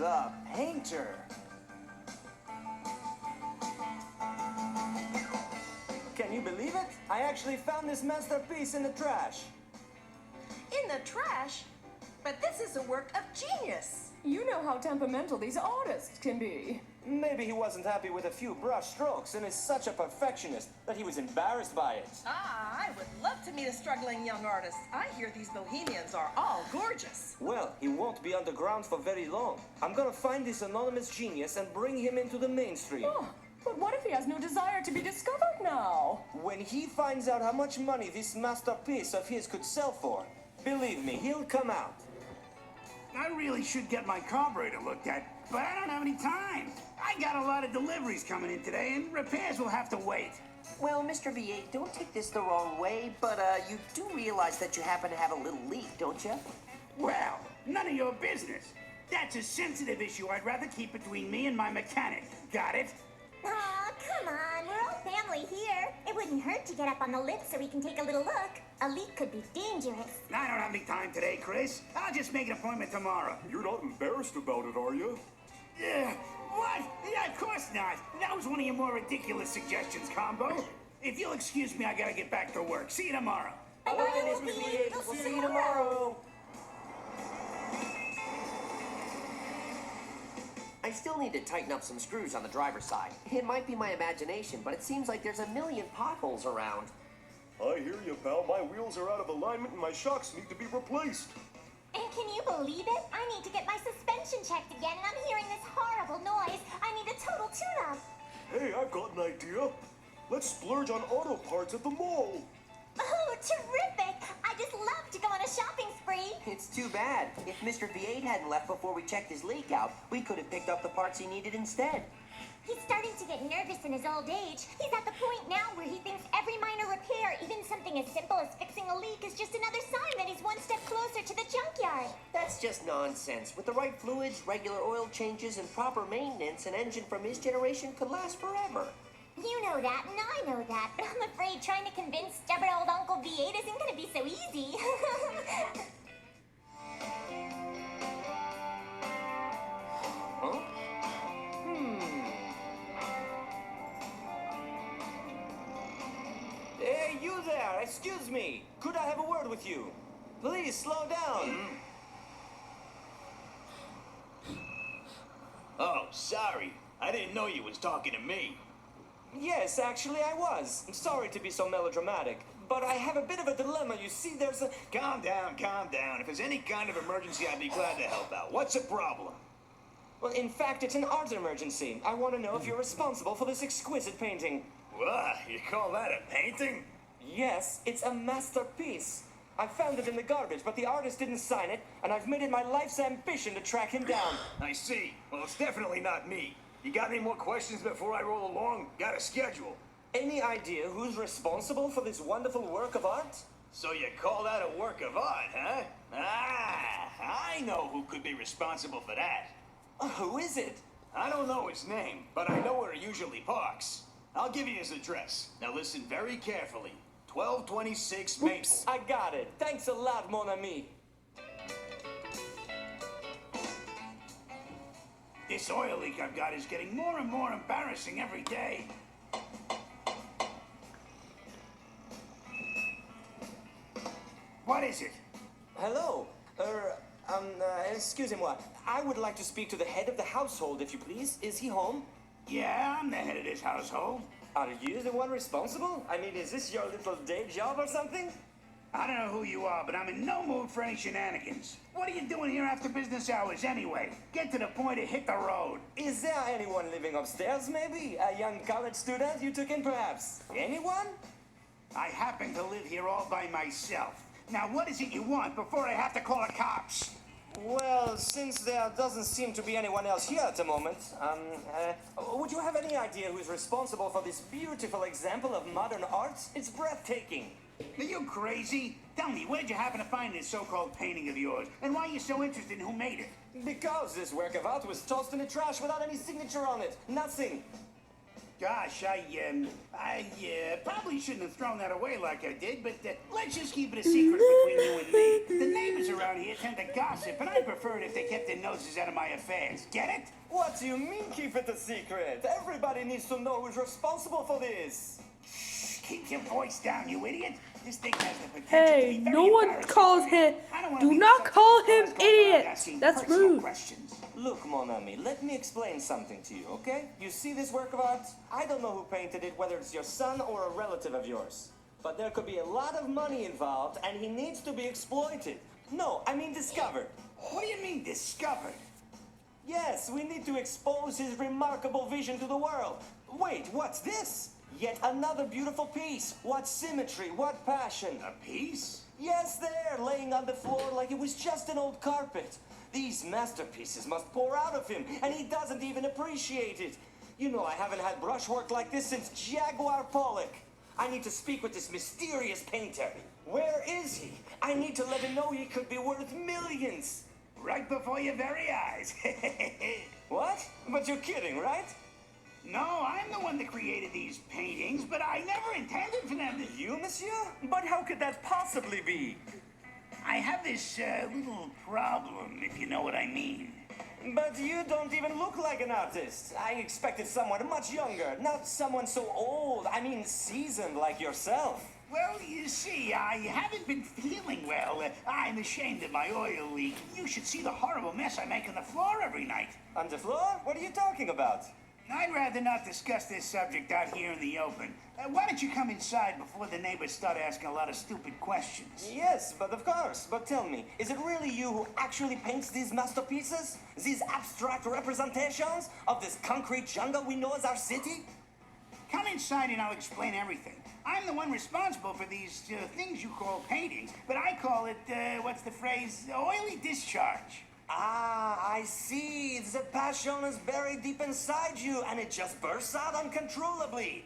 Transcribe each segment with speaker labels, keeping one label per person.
Speaker 1: The painter. Can you believe it? I actually found this masterpiece in the trash.
Speaker 2: In the trash? But this is a work of genius.
Speaker 3: You know how temperamental these artists can be.
Speaker 1: Maybe he wasn't happy with a few brush strokes and is such a perfectionist that he was embarrassed by it.
Speaker 2: I would love to meet a struggling young artist. I hear these bohemians are all gorgeous.
Speaker 1: Well, he won't be underground for very long. I'm gonna find this anonymous genius and bring him into the mainstream.
Speaker 3: Oh, but what if he has no desire to be discovered now?
Speaker 1: When he finds out how much money this masterpiece of his could sell for, believe me, he'll come out.
Speaker 4: I really should get my carburetor looked at, but I don't have any time. I got a lot of deliveries coming in today, and repairs will have to wait.
Speaker 5: Well, Mr. V8, don't take this the wrong way, but you do realize that you happen to have a little leak, don't you?
Speaker 4: Well, none of your business. That's a sensitive issue I'd rather keep between me and my mechanic. Got it?
Speaker 6: Aw, come on, we're all family here. It wouldn't hurt to get up on the lift so we can take a little look. A leak could be dangerous.
Speaker 4: I don't have any time today, Chris. I'll just make an appointment tomorrow.
Speaker 7: You're not embarrassed about it, are you?
Speaker 4: Yeah, what? Yeah, of course not. That was one of your more ridiculous suggestions, Combo. If you'll excuse me, I gotta get back to work. See you tomorrow.
Speaker 6: Bye-bye,
Speaker 1: Mr. V8.
Speaker 6: We'll
Speaker 1: We'll see you tomorrow.
Speaker 5: I still need to tighten up some screws on the driver's side. It might be my imagination, but it seems like there's a million potholes around.
Speaker 7: I hear you, pal. My wheels are out of alignment and my shocks need to be replaced.
Speaker 6: And can you believe it? I need to get my suspension checked again, and I'm hearing this horrible noise. I need a total tune-up.
Speaker 7: Hey, I've got an idea. Let's splurge on auto parts at the mall.
Speaker 6: Oh, terrific! I just love to go on a shopping spree.
Speaker 5: It's too bad. If Mr. V8 hadn't left before we checked his leak out, we could have picked up the parts he needed instead.
Speaker 6: He's starting to get nervous in his old age. He's at the point now where he thinks every minor repair, even something as simple as fixing a leak, is just another sign that he's one step closer to the junkyard.
Speaker 5: That's just nonsense. With the right fluids, regular oil changes, and proper maintenance, an engine from his generation could last forever.
Speaker 6: You know that, and I know that, but I'm afraid trying to convince stubborn old Uncle V8 isn't going to be so easy.
Speaker 1: Huh? Hey, you there! Excuse me! Could I have a word with you? Please, slow down!
Speaker 8: Oh, sorry. I didn't know you was talking to me.
Speaker 1: Yes, actually I was. I'm sorry to be so melodramatic, but I have a bit of a dilemma. You see, there's a...
Speaker 8: Calm down, calm down. If there's any kind of emergency, I'd be glad to help out. What's the problem?
Speaker 1: Well, in fact, it's an art emergency. I want to know if you're responsible for this exquisite painting.
Speaker 8: What? You call that a painting?
Speaker 1: Yes, it's a masterpiece. I found it in the garbage, but the artist didn't sign it, and I've made it my life's ambition to track him down.
Speaker 8: I see. Well, it's definitely not me. You got any more questions before I roll along? Got a schedule.
Speaker 1: Any idea who's responsible for this wonderful work of art?
Speaker 8: So you call that a work of art, huh? Ah, I know who could be responsible for that.
Speaker 1: Who is it?
Speaker 8: I don't know his name, but I know where he usually parks. I'll give you his address. Now listen very carefully. 1226 Maple.
Speaker 1: Oops, I got it. Thanks a lot, mon ami.
Speaker 4: This oil leak I've got is getting more and more embarrassing every day. What is it?
Speaker 1: Hello. Excusez-moi. I would like to speak to the head of the household, if you please. Is he home?
Speaker 4: Yeah, I'm the head of this household.
Speaker 1: Are you the one responsible? I mean, is this your little day job or something?
Speaker 4: I don't know who you are, but I'm in no mood for any shenanigans. What are you doing here after business hours anyway? Get to the point and hit the road.
Speaker 1: Is there anyone living upstairs, maybe? A young college student you took in, perhaps? Anyone?
Speaker 4: I happen to live here all by myself. Now, what is it you want before I have to call the cops?
Speaker 1: Well, since there doesn't seem to be anyone else here at the moment, would you have any idea who's responsible for this beautiful example of modern art? It's breathtaking.
Speaker 4: Are you crazy? Tell me, where'd you happen to find this so-called painting of yours? And why are you so interested in who made it?
Speaker 1: Because this work of art was tossed in the trash without any signature on it. Nothing.
Speaker 4: Gosh, I probably shouldn't have thrown that away like I did, but let's just keep it a secret between you and me. The neighbors around here tend to gossip, and I prefer it if they kept their noses out of my affairs. Get it?
Speaker 1: What do you mean keep it a secret? Everybody needs to know who's responsible for this.
Speaker 4: Shh, keep your voice down, you idiot. This thing has the potential to
Speaker 9: Hey,
Speaker 4: be very
Speaker 9: no one
Speaker 4: embarrassing.
Speaker 9: calls him.
Speaker 4: I don't wanna
Speaker 9: Do
Speaker 4: be
Speaker 9: not
Speaker 4: the
Speaker 9: call
Speaker 4: subject
Speaker 9: him
Speaker 4: of going around
Speaker 9: idiot.
Speaker 4: asking
Speaker 9: That's
Speaker 4: personal
Speaker 9: rude.
Speaker 4: questions.
Speaker 1: Look, mon ami, let me explain something to you, okay? You see this work of art? I don't know who painted it, whether it's your son or a relative of yours. But there could be a lot of money involved, and he needs to be exploited. No, I mean discovered.
Speaker 4: What do you mean, discovered?
Speaker 1: Yes, we need to expose his remarkable vision to the world. Wait, what's this? Yet another beautiful piece. What symmetry, what passion.
Speaker 4: A piece?
Speaker 1: Yes, there, laying on the floor like it was just an old carpet. These masterpieces must pour out of him, and he doesn't even appreciate it. You know, I haven't had brushwork like this since Jaguar Pollock. I need to speak with this mysterious painter. Where is he? I need to let him know he could be worth millions.
Speaker 4: Right before your very eyes.
Speaker 1: What? But you're kidding, right?
Speaker 4: No, I'm the one that created these paintings, but I never intended for them to...
Speaker 1: You, monsieur? But how could that possibly be?
Speaker 4: I have this little problem, if you know what I mean.
Speaker 1: But you don't even look like an artist. I expected someone much younger, not someone so old. I mean, seasoned like yourself.
Speaker 4: Well, you see, I haven't been feeling well. I'm ashamed of my oil leak. You should see the horrible mess I make on the floor every night.
Speaker 1: On the floor? What are you talking about?
Speaker 4: I'd rather not discuss this subject out here in the open. Why don't you come inside before the neighbors start asking a lot of stupid questions?
Speaker 1: Yes, but of course. But tell me, is it really you who actually paints these masterpieces? These abstract representations of this concrete jungle we know as our city?
Speaker 4: Come inside and I'll explain everything. I'm the one responsible for these things you call paintings, but I call it, what's the phrase, oily discharge.
Speaker 1: Ah, I see. The passion is buried deep inside you, and it just bursts out uncontrollably.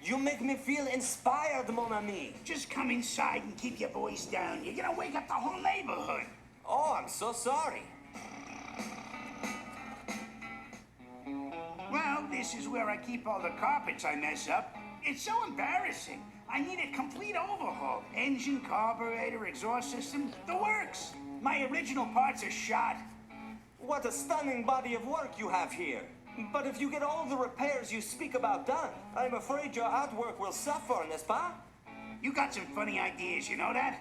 Speaker 1: You make me feel inspired, mon ami.
Speaker 4: Just come inside and keep your voice down. You're gonna wake up the whole neighborhood.
Speaker 1: Oh, I'm so sorry.
Speaker 4: Well, this is where I keep all the carpets I mess up. It's so embarrassing. I need a complete overhaul. Engine, carburetor, exhaust system, the works. My original parts are shot.
Speaker 1: What a stunning body of work you have here. But if you get all the repairs you speak about done, I'm afraid your artwork will suffer, n'est-ce pas?
Speaker 4: You got some funny ideas, you know that?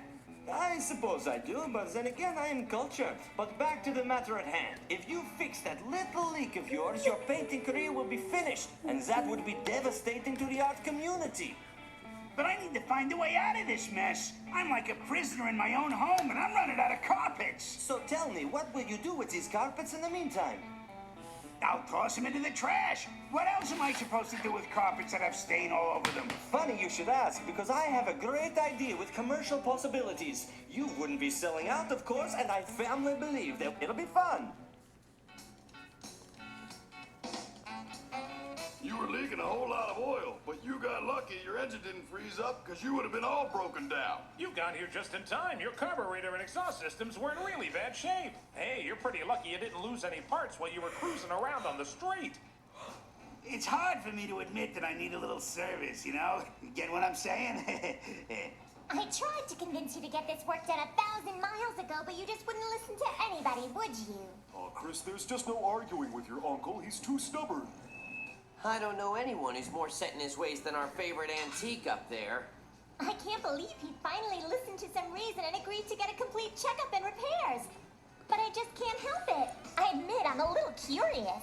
Speaker 1: I suppose I do, but then again, I am cultured. But back to the matter at hand. If you fix that little leak of yours, your painting career will be finished, and that would be devastating to the art community.
Speaker 4: But I need to find a way out of this mess. I'm like a prisoner in my own home, and I'm running out of carpets.
Speaker 1: So tell me, what will you do with these carpets in the meantime?
Speaker 4: I'll toss them into the trash. What else am I supposed to do with carpets that have stain all over them?
Speaker 1: Funny you should ask, because I have a great idea with commercial possibilities. You wouldn't be selling out, of course, and I firmly believe that it'll be fun.
Speaker 7: You were leaking a whole lot of oil, but you got lucky your engine didn't freeze up because you would have been all broken down.
Speaker 10: You got here just in time. Your carburetor and exhaust systems were in really bad shape. Hey, you're pretty lucky you didn't lose any parts while you were cruising around on the street.
Speaker 4: It's hard for me to admit that I need a little service, you know? Get what I'm saying?
Speaker 6: I tried to convince you to get this work done 1,000 miles ago, but you just wouldn't listen to anybody, would you?
Speaker 7: Oh, Chris, there's just no arguing with your uncle. He's too stubborn.
Speaker 5: I don't know anyone who's more set in his ways than our favorite antique up there.
Speaker 6: I can't believe he finally listened to some reason and agreed to get a complete checkup and repairs. But I just can't help it. I admit I'm a little curious.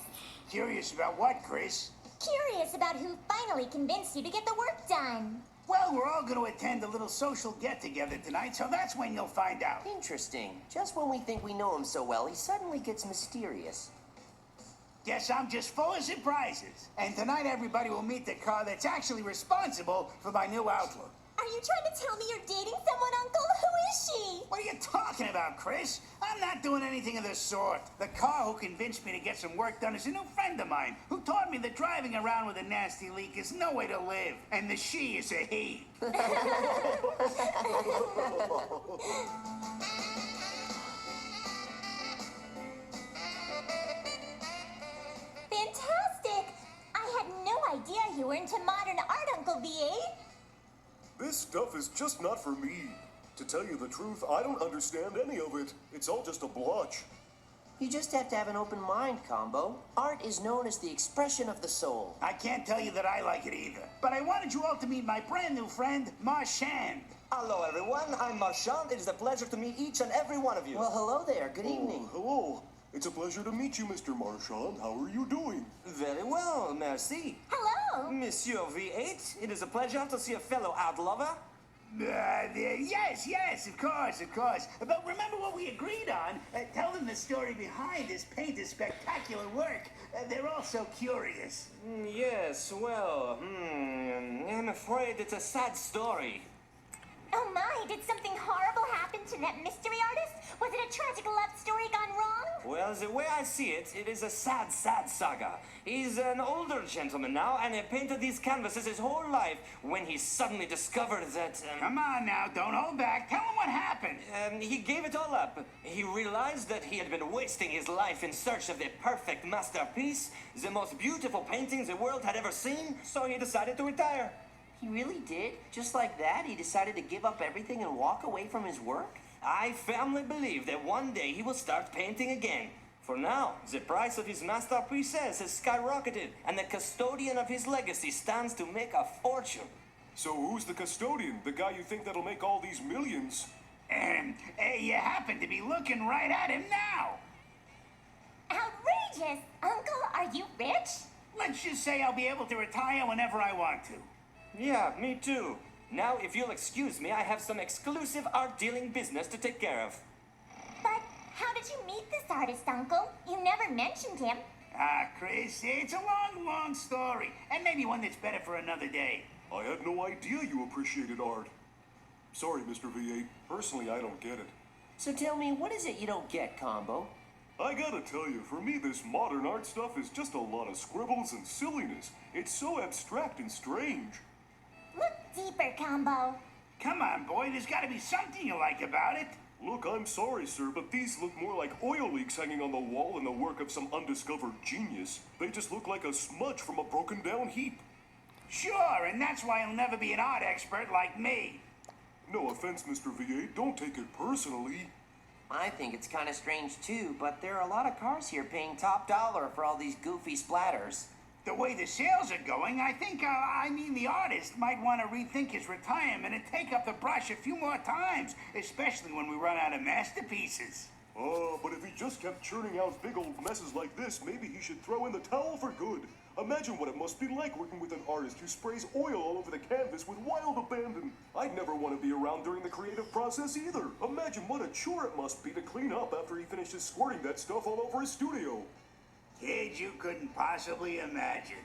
Speaker 4: Curious about what, Chris?
Speaker 6: Curious about who finally convinced you to get the work done.
Speaker 4: Well, we're all going to attend a little social get-together tonight, so that's when you'll find out.
Speaker 5: Interesting. Just when we think we know him so well, he suddenly gets mysterious.
Speaker 4: Guess I'm just full of surprises. And tonight everybody will meet the car that's actually responsible for my new outlook.
Speaker 6: Are you trying to tell me you're dating someone, Uncle? Who is she?
Speaker 4: What are you talking about, Chris? I'm not doing anything of the sort. The car who convinced me to get some work done is a new friend of mine who taught me that driving around with a nasty leak is no way to live. And the she is a he.
Speaker 6: Fantastic! I had no into modern art, Uncle V8.
Speaker 9: This stuff is just not for me. To tell you the truth, I don't understand any of it. It's all just a blotch.
Speaker 5: You just have to have an open mind, Combo. Art is known as the expression of the soul.
Speaker 4: I can't tell you that I like it either. But I wanted you all to meet my brand new friend, Marchand.
Speaker 1: Hello, everyone. I'm Marchand. It is a pleasure to meet each and every one of you.
Speaker 5: Well, hello there. Good evening.
Speaker 9: Hello. It's a pleasure to meet you, Mr. Marchand. How are you doing?
Speaker 1: Very well, merci.
Speaker 6: Hello.
Speaker 1: Monsieur V8, it is a pleasure to see a fellow art lover.
Speaker 4: Yes, of course. But remember what we agreed on? Tell them the story behind this painter's spectacular work. They're all so curious.
Speaker 1: Yes, well, I'm afraid it's a sad story.
Speaker 6: Oh my, did something horrible happen to that mystery artist? Was it a tragic love story gone wrong?
Speaker 1: Well, the way I see it, it is a sad, sad saga. He's an older gentleman now, and he painted these canvases his whole life when he suddenly discovered that...
Speaker 4: Come on now, don't hold back. Tell them what happened.
Speaker 1: He gave it all up. He realized that he had been wasting his life in search of the perfect masterpiece, the most beautiful painting the world had ever seen, so he decided to retire.
Speaker 5: He really did? Just like that, he decided to give up everything and walk away from his work?
Speaker 1: I firmly believe that one day he will start painting again. For now, the price of his masterpieces has skyrocketed, and the custodian of his legacy stands to make a fortune.
Speaker 9: So who's the custodian? The guy you think that'll make all these millions?
Speaker 4: You happen to be looking right at him now.
Speaker 6: Outrageous! Uncle, are you rich?
Speaker 4: Let's just say I'll be able to retire whenever I want to.
Speaker 1: Yeah, me too. Now, if you'll excuse me, I have some exclusive art-dealing business to take care of.
Speaker 6: But how did you meet this artist, Uncle? You never mentioned him.
Speaker 4: Chris, it's a long story, and maybe one that's better for another day.
Speaker 9: I had no idea you appreciated art. Sorry, Mr. V8. Personally, I don't get it.
Speaker 5: So tell me, what is it you don't get, Combo?
Speaker 9: I gotta tell you, for me, this modern art stuff is just a lot of scribbles and silliness. It's so abstract and strange.
Speaker 6: Look deeper, Combo.
Speaker 4: Come on, boy, there's gotta be something you like about it.
Speaker 9: Look, I'm sorry, sir, but these look more like oil leaks hanging on the wall than the work of some undiscovered genius. They just look like a smudge from a broken-down heap.
Speaker 4: Sure, and that's why you'll never be an art expert like me.
Speaker 9: No offense, Mr. V8. Don't take it personally.
Speaker 5: I think it's kind of strange, too, but there are a lot of cars here paying top dollar for all these goofy splatters.
Speaker 4: The way the sales are going, I think, the artist might want to rethink his retirement and take up the brush a few more times, especially when we run out of masterpieces.
Speaker 9: But if he just kept churning out big old messes like this, maybe he should throw in the towel for good. Imagine what it must be like working with an artist who sprays oil all over the canvas with wild abandon. I'd never want to be around during the creative process either. Imagine what a chore it must be to clean up after he finishes squirting that stuff all over his studio.
Speaker 4: Kid, you couldn't possibly imagine.